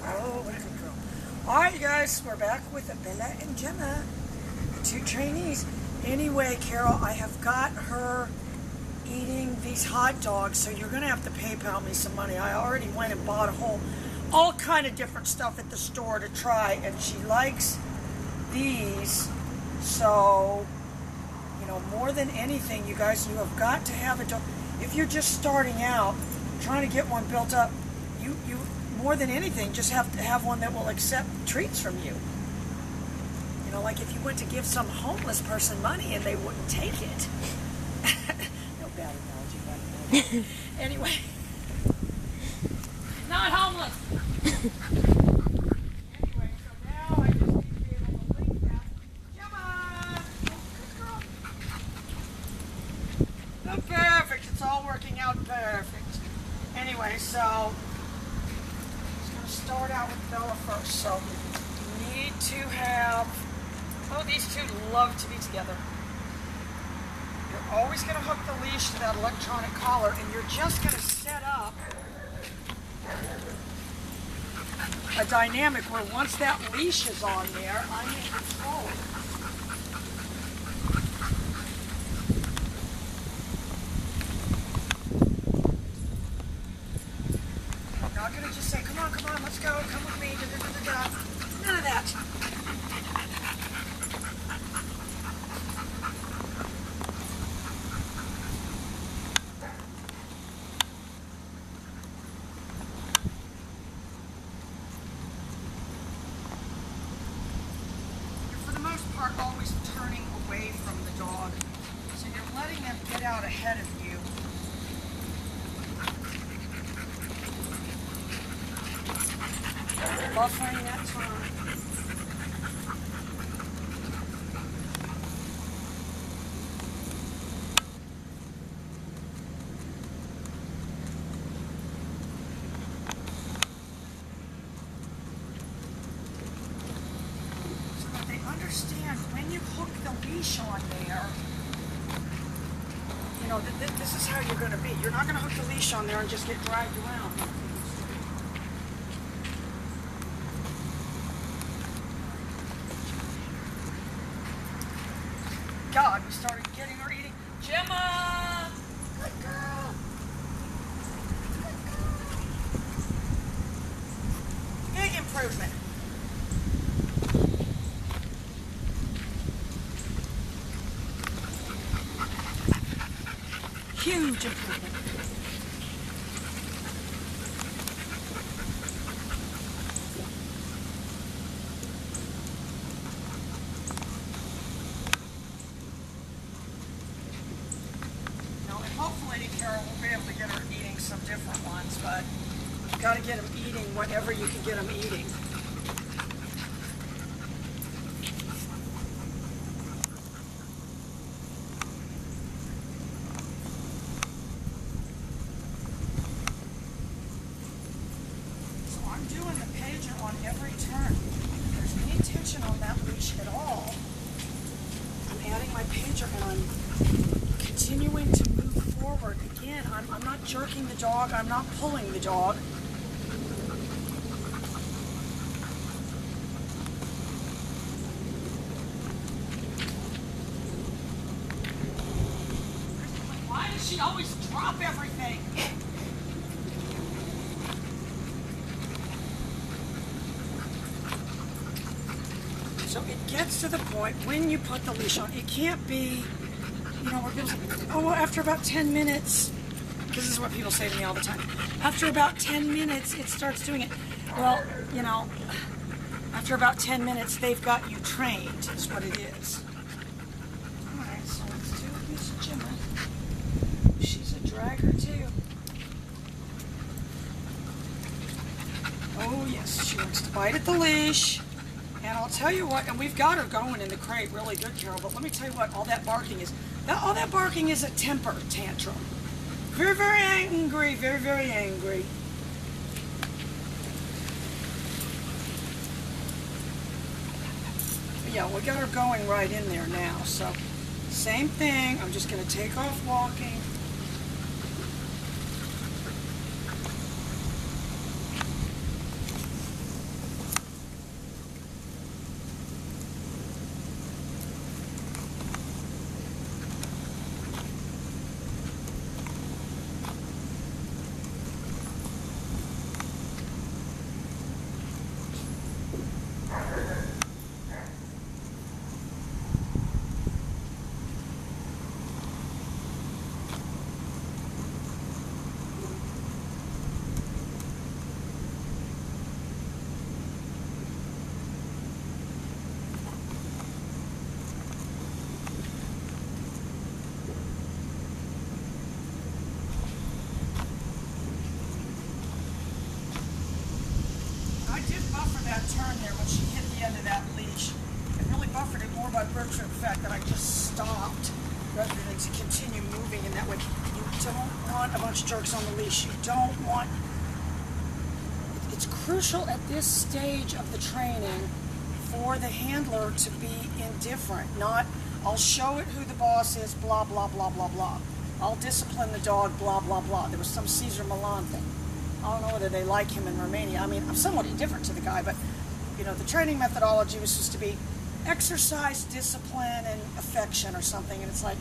Oh, what a good girl. All right, you guys, we're back with Bella and Gemma, two trainees. Anyway, Carol, I have got her eating these hot dogs, so you're going to have to PayPal me some money. I already went and bought all kind of different stuff at the store to try, and she likes these. So, you know, more than anything, you guys, you have got to have a dog. If you're just starting out, trying to get one built up, you more than anything, just have to have one that will accept treats from you. You know, like if you went to give some homeless person money and they wouldn't take it. No bad analogy, but anyway. Not homeless. Anyway, so now I just need to be able to link that. Gemma! Good girl. Oh, perfect. It's all working out perfect. Anyway, so start out with Bella first. So you need to have, these two love to be together. You're always going to hook the leash to that electronic collar, and you're just going to set up a dynamic where once that leash is on there, I'm in control. I'm not going to just say, come on, let's go, come with me, da-da-da-da-da. None of that. You're, for the most part, always turning away from the dog. So you're letting them get out ahead of you. Buffering that time. So that they understand when you hook the leash on there, you know, this is how you're going to be. You're not going to hook the leash on there and just get dragged around. God, we started getting her eating. Gemma! Good girl! Good girl! Big improvement. Huge improvement. Hopefully, Carol will be able to get her eating some different ones, but you've got to get them eating whatever you can get them eating. So I'm doing the pager on every turn. If there's any tension on that leash at all, I'm adding my pager and I'm continuing to move forward. Again, I'm not jerking the dog, I'm not pulling the dog. Why does she always drop everything? So it gets to the point when you put the leash on, it can't be, you know, where people say, oh, well, after about 10 minutes, this is what people say to me all the time, after about 10 minutes, it starts doing it. Well, you know, after about 10 minutes, they've got you trained, is what it is. All right, so let's do Miss Gemma. She's a dragger, too. Oh, yes, she likes to bite at the leash. And I'll tell you what, and we've got her going in the crate really good, Carol, but let me tell you what, all that barking is a temper tantrum. Very, very angry, very, very angry. But yeah, we got her going right in there now, so same thing, I'm just going to take off walking. I did buffer that turn there when she hit the end of that leash. I really buffered it more by virtue of the fact that I just stopped rather than to continue moving in that way. You don't want a bunch of jerks on the leash. You don't want... It's crucial at this stage of the training for the handler to be indifferent, not, I'll show it who the boss is, blah, blah, blah, blah, blah. I'll discipline the dog, blah, blah, blah. There was some Cesar Milan thing. I don't know whether they like him in Romania. I mean, I'm somewhat indifferent to the guy, but, you know, the training methodology was supposed to be exercise, discipline, and affection or something. And it's like,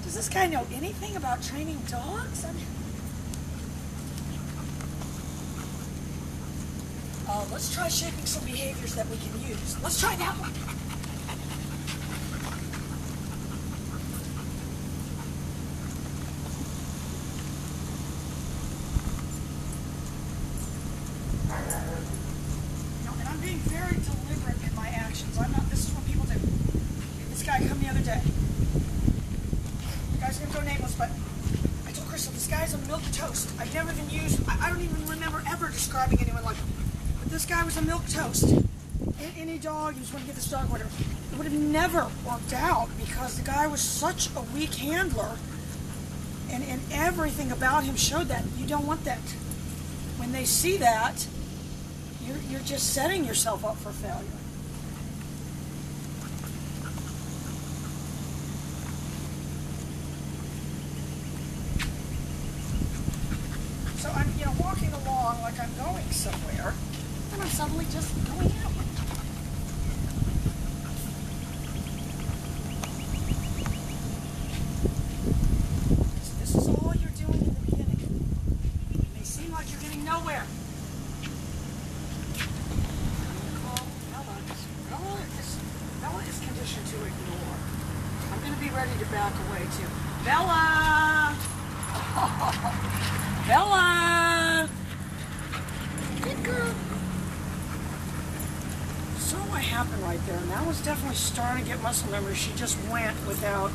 does this guy know anything about training dogs? I mean, let's try shaping some behaviors that we can use. Let's try that one. And I'm being very deliberate in my actions. I'm not, this is what people do. This guy come the other day. The guy's gonna go nameless, but I told Crystal, this guy's a milk toast. I never even used, I don't even remember ever describing anyone like, but this guy was a milk toast. Any dog, you just want to give this dog whatever. It would have never worked out because the guy was such a weak handler, and everything about him showed that. You don't want that. When they see that, you're just setting yourself up for failure. So I'm, you know, walking along like I'm going somewhere, and I'm suddenly just going out. This is all you're doing in the beginning. It may seem like you're getting nowhere. Bella is conditioned to ignore. I'm going to be ready to back away too. Bella! Bella! Good girl. So what happened right there? And that was definitely starting to get muscle memory. She just went without...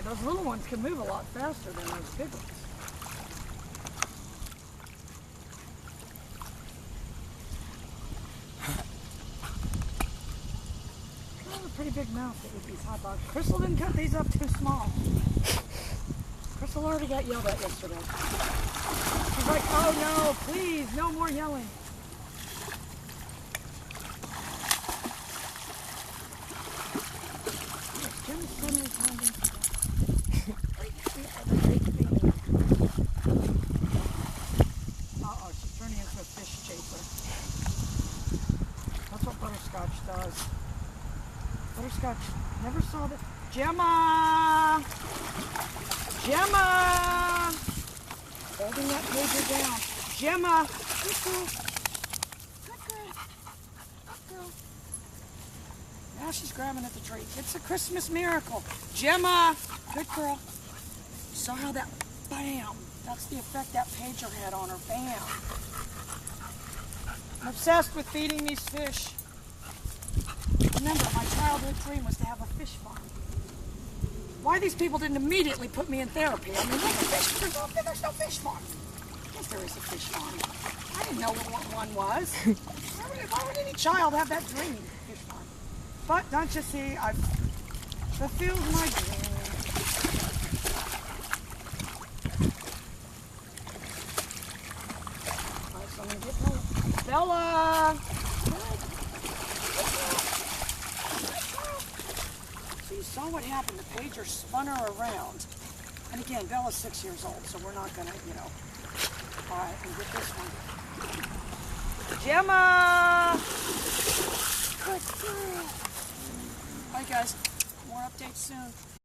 Those little ones can move a lot faster than those big ones. I have a pretty big mouth to eat these hot dogs. Crystal didn't cut these up too small. Crystal already got yelled at yesterday. She's like, oh no, please, no more yelling. Gemma's suddenly finding uh-oh, she's turning into a fish chaser. That's what butterscotch does. Butterscotch never saw that. Gemma! Gemma! Holding that pager down. Gemma! Good girl. Good girl. Good girl. Now she's grabbing at the tree. It's a Christmas miracle. Gemma! Good girl. Saw how that, bam, that's the effect that pager had on her, bam. I'm obsessed with feeding these fish. Remember, my childhood dream was to have a fish farm. Why these people didn't immediately put me in therapy? I mean, look at fish, there's no fish farm. Yes, there is a fish farm. I didn't know what one was. Why would any child have that dream, fish farm? But don't you see, I've fulfilled my dream. Bella. So you saw what happened. The pager spun her around. And again, Bella's 6 years old, so we're not gonna, All right, and get this one. Gemma. Good girl. All right, guys. More updates soon.